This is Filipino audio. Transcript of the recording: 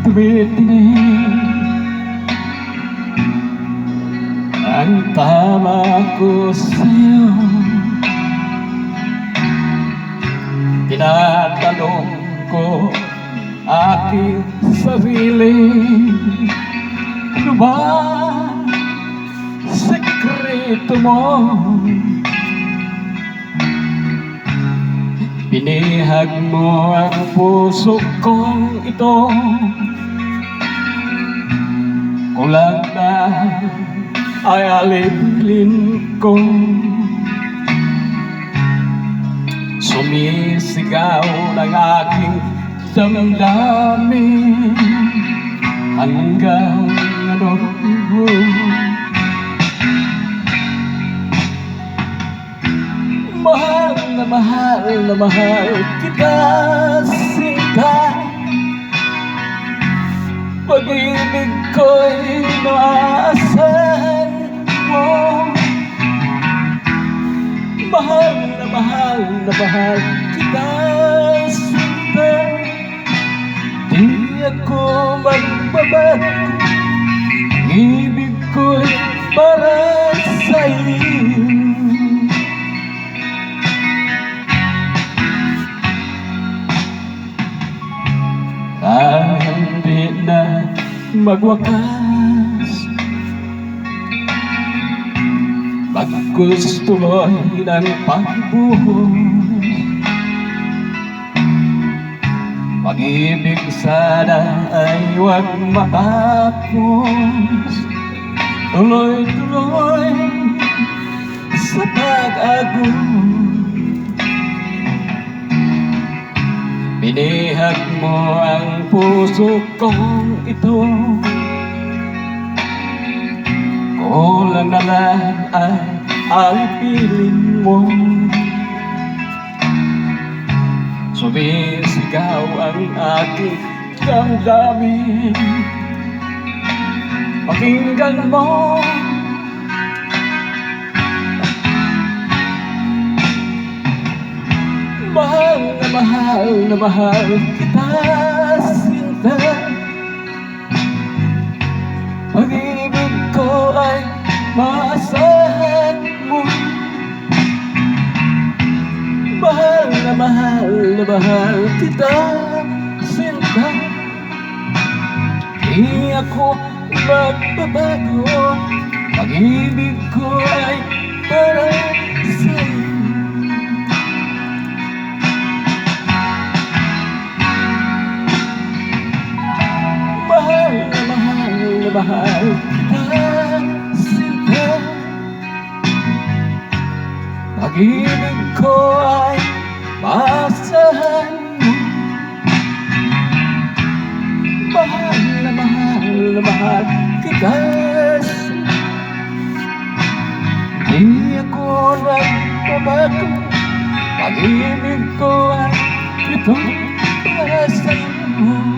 tumitinig ang tama ko sa'yo. Tinatanong ko aking sarili, ano ba sekreto mo? Binihag mo ang puso kong ito, kung lang na ay alipin ko. Sumisigaw ng aking damdamin hanggang ano. Mahal na mahal na mahal kita, sinta. Pag-ibig ko'y naasahan mo. Mahal na mahal na mahal kita, sinta. Di ako magbabago, ibig ko'y para sa'yo. Hindi na magwakas, bagkus tuloy ng pagbuhos. Pag-ibig sana ay huwag matapos, tuloy-tuloy sa pag-agos. Binihag mo ang puso kong ito, kulang na lang ay alipin mo. Sumisigaw ang aking damdamin, pakinggan mo. Mahal na mahal na mahal kita, sinta. Pag-ibig ko ay maasahan mo. Mahal na mahal na mahal kita, sinta. Di ako magbabago, pag-ibig ko ay para sa'yo. Mahal kita, sinta. Pag-ibig ko ay maasahan mo. Mahal na mahal kita, sinta. Di ako nagbabago, pag-ibig ko ay ito para sa'yo.